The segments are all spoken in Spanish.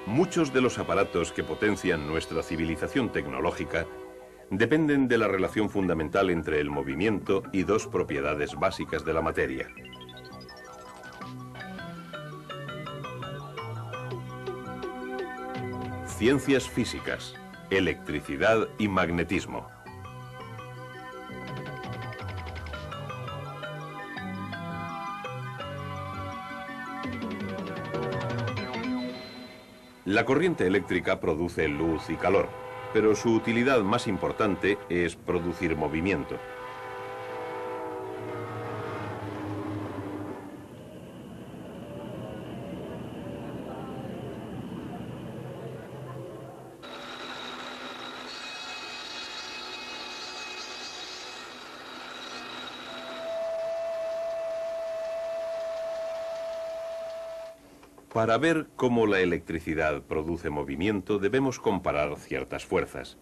Muchos de los aparatos que potencian nuestra civilización tecnológica dependen de la relación fundamental entre el movimiento y dos propiedades básicas de la materia: ciencias físicas, electricidad y magnetismo. La corriente eléctrica produce luz y calor, pero su utilidad más importante es producir movimiento. Para ver cómo la electricidad produce movimiento, debemos comparar ciertas fuerzas.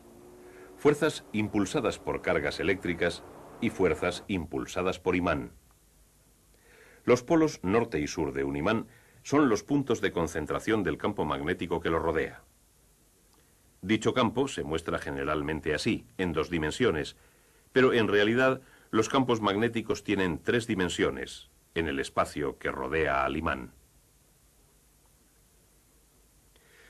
Fuerzas impulsadas por cargas eléctricas y fuerzas impulsadas por imán. Los polos norte y sur de un imán son los puntos de concentración del campo magnético que lo rodea. Dicho campo se muestra generalmente así, en dos dimensiones, pero en realidad los campos magnéticos tienen tres dimensiones, en el espacio que rodea al imán.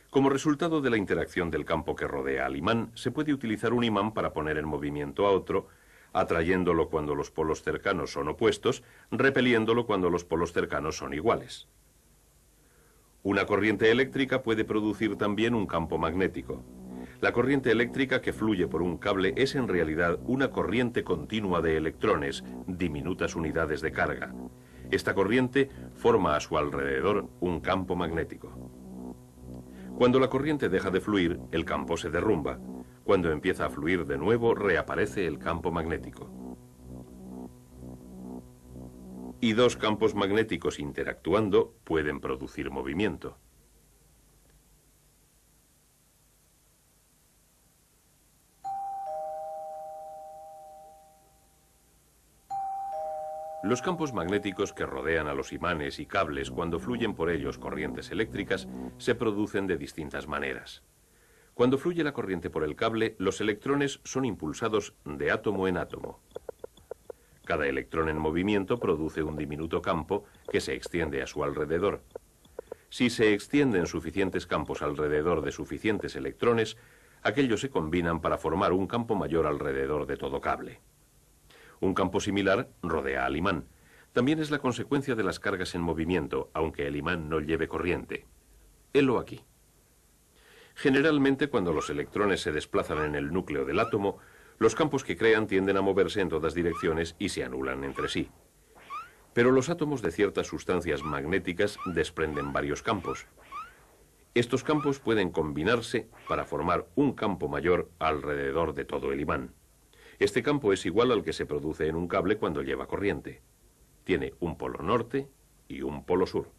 Como resultado de la interacción del campo que rodea al imán, se puede utilizar un imán para poner en movimiento a otro, atrayéndolo cuando los polos cercanos son opuestos, repeliéndolo cuando los polos cercanos son iguales. Una corriente eléctrica puede producir también un campo magnético. La corriente eléctrica que fluye por un cable es en realidad una corriente continua de electrones, diminutas unidades de carga. Esta corriente forma a su alrededor un campo magnético. Cuando la corriente deja de fluir, el campo se derrumba. Cuando empieza a fluir de nuevo, reaparece el campo magnético. Y dos campos magnéticos interactuando pueden producir movimiento. Los campos magnéticos que rodean a los imanes y cables cuando fluyen por ellos corrientes eléctricas se producen de distintas maneras. Cuando fluye la corriente por el cable, los electrones son impulsados de átomo en átomo. Cada electrón en movimiento produce un diminuto campo que se extiende a su alrededor. Si se extienden suficientes campos alrededor de suficientes electrones, aquellos se combinan para formar un campo mayor alrededor de todo cable. Un campo similar rodea al imán. También es la consecuencia de las cargas en movimiento, aunque el imán no lleve corriente. Helo aquí. Generalmente, cuando los electrones se desplazan en el núcleo del átomo, los campos que crean tienden a moverse en todas direcciones y se anulan entre sí. Pero los átomos de ciertas sustancias magnéticas desprenden varios campos. Estos campos pueden combinarse para formar un campo mayor alrededor de todo el imán. Este campo es igual al que se produce en un cable cuando lleva corriente. Tiene un polo norte y un polo sur.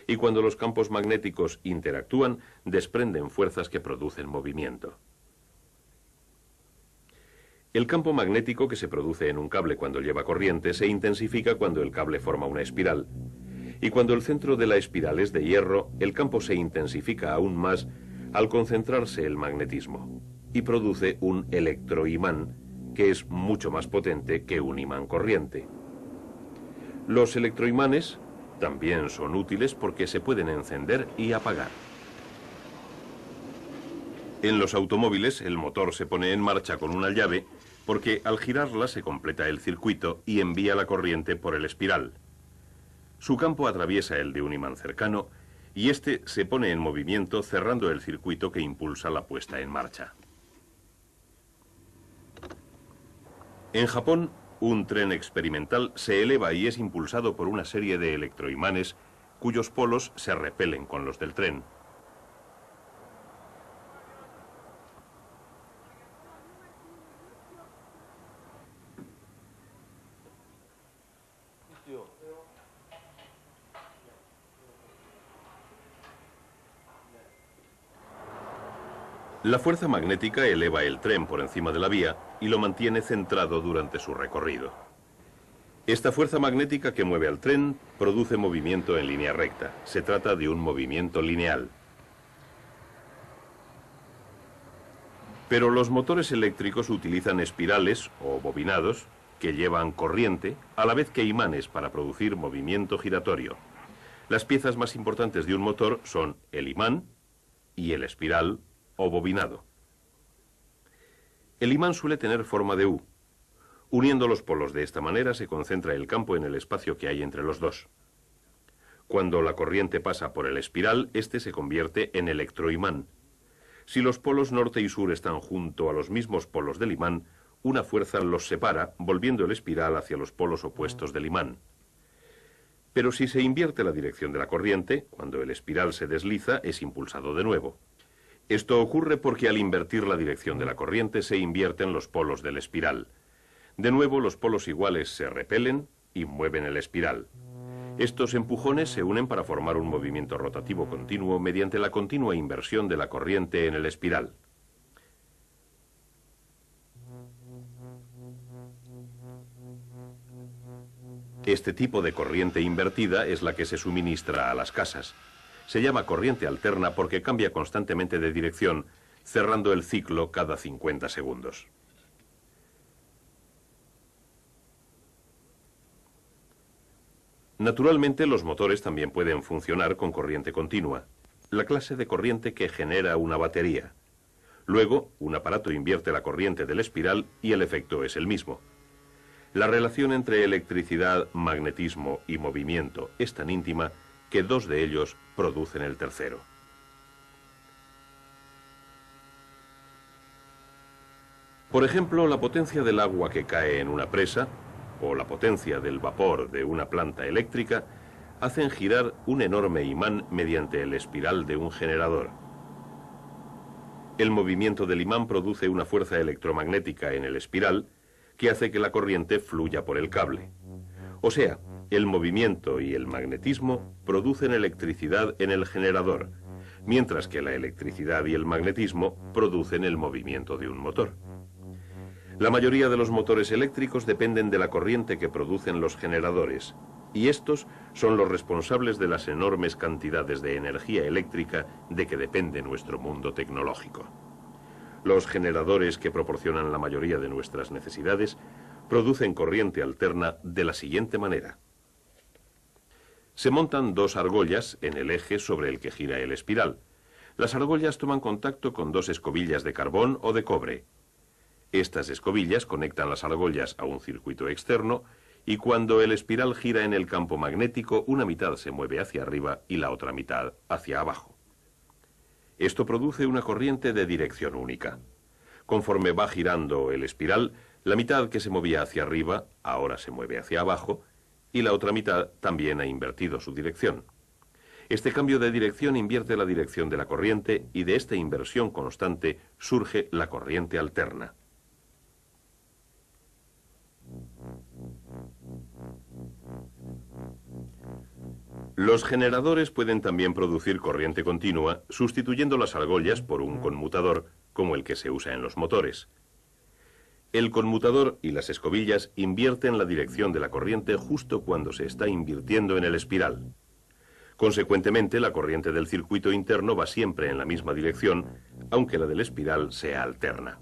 Y cuando los campos magnéticos interactúan, desprenden fuerzas que producen movimiento. El campo magnético que se produce en un cable cuando lleva corriente se intensifica cuando el cable forma una espiral. Y cuando el centro de la espiral es de hierro, el campo se intensifica aún más al concentrarse el magnetismo y produce un electroimán, que es mucho más potente que un imán corriente. Los electroimanes también son útiles porque se pueden encender y apagar. En los automóviles el motor se pone en marcha con una llave porque al girarla se completa el circuito y envía la corriente por el espiral. Su campo atraviesa el de un imán cercano y este se pone en movimiento cerrando el circuito que impulsa la puesta en marcha. En Japón, un tren experimental se eleva y es impulsado por una serie de electroimanes cuyos polos se repelen con los del tren. La fuerza magnética eleva el tren por encima de la vía y lo mantiene centrado durante su recorrido. Esta fuerza magnética que mueve al tren produce movimiento en línea recta. Se trata de un movimiento lineal. Pero los motores eléctricos utilizan espirales o bobinados que llevan corriente, a la vez que imanes para producir movimiento giratorio. Las piezas más importantes de un motor son el imán y el espiral o bobinado. El imán suele tener forma de U. Uniendo los polos de esta manera se concentra el campo en el espacio que hay entre los dos. Cuando la corriente pasa por el espiral, este se convierte en electroimán. Si los polos norte y sur están junto a los mismos polos del imán, una fuerza los separa, volviendo el espiral hacia los polos opuestos del imán. Pero si se invierte la dirección de la corriente, cuando el espiral se desliza, es impulsado de nuevo. Esto ocurre porque al invertir la dirección de la corriente se invierten los polos del espiral. De nuevo, los polos iguales se repelen y mueven el espiral. Estos empujones se unen para formar un movimiento rotativo continuo mediante la continua inversión de la corriente en el espiral. Este tipo de corriente invertida es la que se suministra a las casas. Se llama corriente alterna porque cambia constantemente de dirección, cerrando el ciclo cada 50 segundos. Naturalmente, los motores también pueden funcionar con corriente continua, la clase de corriente que genera una batería. Luego, un aparato invierte la corriente del espiral y el efecto es el mismo. La relación entre electricidad, magnetismo y movimiento es tan íntima que dos de ellos producen el tercero. Por ejemplo, la potencia del agua que cae en una presa o la potencia del vapor de una planta eléctrica hacen girar un enorme imán mediante el espiral de un generador. El movimiento del imán produce una fuerza electromagnética en el espiral que hace que la corriente fluya por el cable. O sea, el movimiento y el magnetismo producen electricidad en el generador, mientras que la electricidad y el magnetismo producen el movimiento de un motor. La mayoría de los motores eléctricos dependen de la corriente que producen los generadores, y estos son los responsables de las enormes cantidades de energía eléctrica de que depende nuestro mundo tecnológico. Los generadores que proporcionan la mayoría de nuestras necesidades producen corriente alterna de la siguiente manera. Se montan dos argollas en el eje sobre el que gira el espiral. Las argollas toman contacto con dos escobillas de carbón o de cobre. Estas escobillas conectan las argollas a un circuito externo y cuando el espiral gira en el campo magnético, una mitad se mueve hacia arriba y la otra mitad hacia abajo. Esto produce una corriente de dirección única. Conforme va girando el espiral, la mitad que se movía hacia arriba ahora se mueve hacia abajo y la otra mitad también ha invertido su dirección. Este cambio de dirección invierte la dirección de la corriente y de esta inversión constante surge la corriente alterna. Los generadores pueden también producir corriente continua sustituyendo las argollas por un conmutador como el que se usa en los motores. El conmutador y las escobillas invierten la dirección de la corriente justo cuando se está invirtiendo en el espiral. Consecuentemente, la corriente del circuito interno va siempre en la misma dirección, aunque la del espiral sea alterna.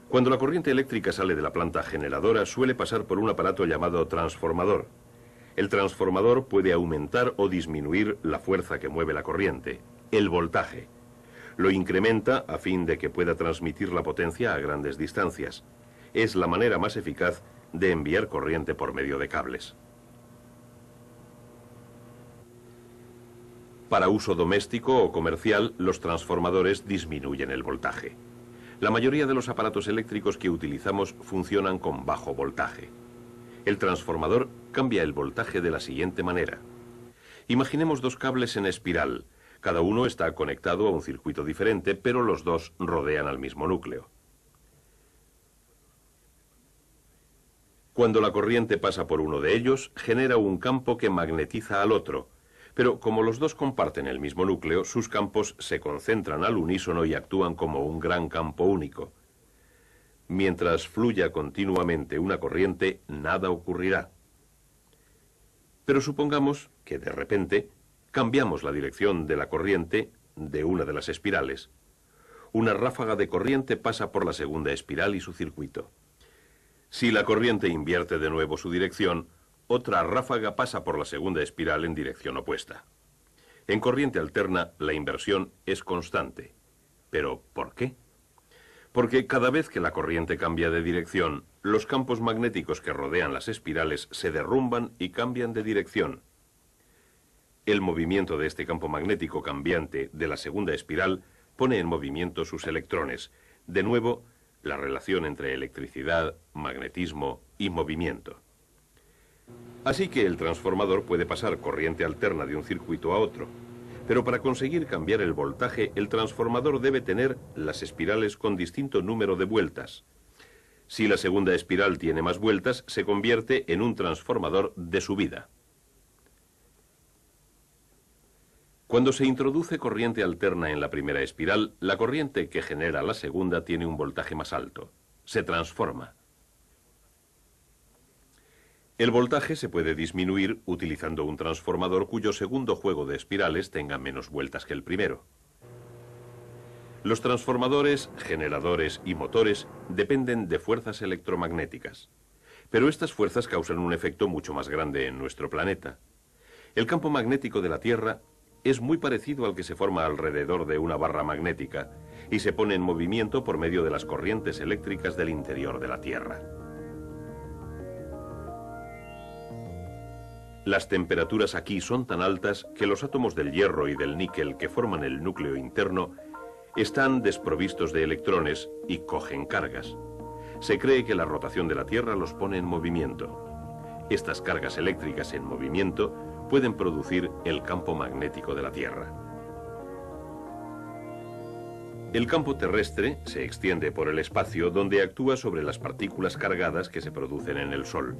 Cuando la corriente eléctrica sale de la planta generadora, suele pasar por un aparato llamado transformador. El transformador puede aumentar o disminuir la fuerza que mueve la corriente, el voltaje. Lo incrementa a fin de que pueda transmitir la potencia a grandes distancias. Es la manera más eficaz de enviar corriente por medio de cables. Para uso doméstico o comercial, los transformadores disminuyen el voltaje. La mayoría de los aparatos eléctricos que utilizamos funcionan con bajo voltaje. El transformador cambia el voltaje de la siguiente manera. Imaginemos dos cables en espiral. Cada uno está conectado a un circuito diferente, pero los dos rodean al mismo núcleo. Cuando la corriente pasa por uno de ellos, genera un campo que magnetiza al otro. Pero como los dos comparten el mismo núcleo, sus campos se concentran al unísono y actúan como un gran campo único. Mientras fluya continuamente una corriente, nada ocurrirá. Pero supongamos que de repente cambiamos la dirección de la corriente de una de las espirales. Una ráfaga de corriente pasa por la segunda espiral y su circuito. Si la corriente invierte de nuevo su dirección, otra ráfaga pasa por la segunda espiral en dirección opuesta. En corriente alterna, la inversión es constante. ¿Pero por qué? Porque cada vez que la corriente cambia de dirección, los campos magnéticos que rodean las espirales se derrumban y cambian de dirección. El movimiento de este campo magnético cambiante de la segunda espiral pone en movimiento sus electrones. De nuevo, la relación entre electricidad, magnetismo y movimiento. Así que el transformador puede pasar corriente alterna de un circuito a otro. Pero para conseguir cambiar el voltaje, el transformador debe tener las espirales con distinto número de vueltas. Si la segunda espiral tiene más vueltas, se convierte en un transformador de subida. Cuando se introduce corriente alterna en la primera espiral, la corriente que genera la segunda tiene un voltaje más alto. Se transforma. El voltaje se puede disminuir utilizando un transformador cuyo segundo juego de espirales tenga menos vueltas que el primero. Los transformadores, generadores y motores dependen de fuerzas electromagnéticas. Pero estas fuerzas causan un efecto mucho más grande en nuestro planeta. El campo magnético de la Tierra es muy parecido al que se forma alrededor de una barra magnética y se pone en movimiento por medio de las corrientes eléctricas del interior de la Tierra. Las temperaturas aquí son tan altas que los átomos del hierro y del níquel que forman el núcleo interno están desprovistos de electrones y cogen cargas. Se cree que la rotación de la Tierra los pone en movimiento. Estas cargas eléctricas en movimiento pueden producir el campo magnético de la Tierra. El campo terrestre se extiende por el espacio donde actúa sobre las partículas cargadas que se producen en el Sol.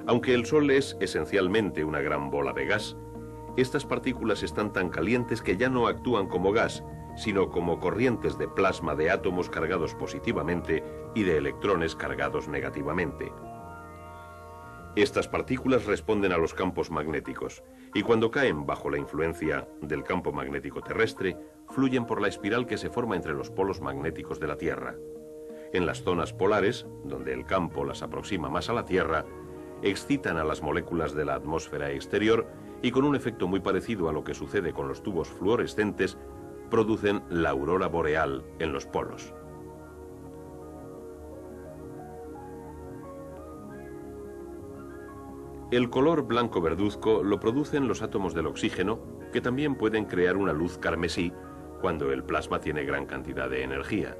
Aunque el Sol es esencialmente una gran bola de gas, estas partículas están tan calientes que ya no actúan como gas, sino como corrientes de plasma de átomos cargados positivamente y de electrones cargados negativamente. Estas partículas responden a los campos magnéticos y cuando caen bajo la influencia del campo magnético terrestre, fluyen por la espiral que se forma entre los polos magnéticos de la Tierra. En las zonas polares, donde el campo las aproxima más a la Tierra, excitan a las moléculas de la atmósfera exterior y con un efecto muy parecido a lo que sucede con los tubos fluorescentes, producen la aurora boreal en los polos. El color blanco verduzco lo producen los átomos del oxígeno, que también pueden crear una luz carmesí cuando el plasma tiene gran cantidad de energía.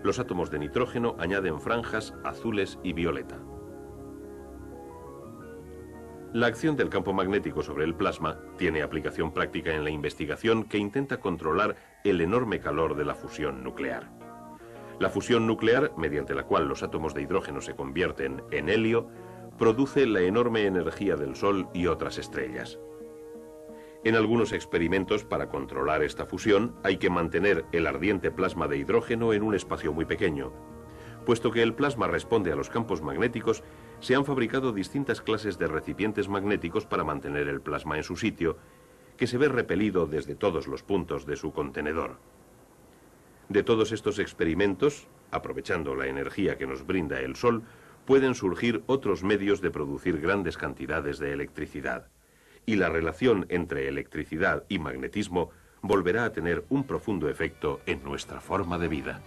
Los átomos de nitrógeno añaden franjas azules y violeta. La acción del campo magnético sobre el plasma tiene aplicación práctica en la investigación que intenta controlar el enorme calor de la fusión nuclear. La fusión nuclear, mediante la cual los átomos de hidrógeno se convierten en helio, produce la enorme energía del Sol y otras estrellas. En algunos experimentos para controlar esta fusión hay que mantener el ardiente plasma de hidrógeno en un espacio muy pequeño. Puesto que el plasma responde a los campos magnéticos, se han fabricado distintas clases de recipientes magnéticos para mantener el plasma en su sitio, que se ve repelido desde todos los puntos de su contenedor. De todos estos experimentos, aprovechando la energía que nos brinda el Sol, pueden surgir otros medios de producir grandes cantidades de electricidad. Y la relación entre electricidad y magnetismo volverá a tener un profundo efecto en nuestra forma de vida.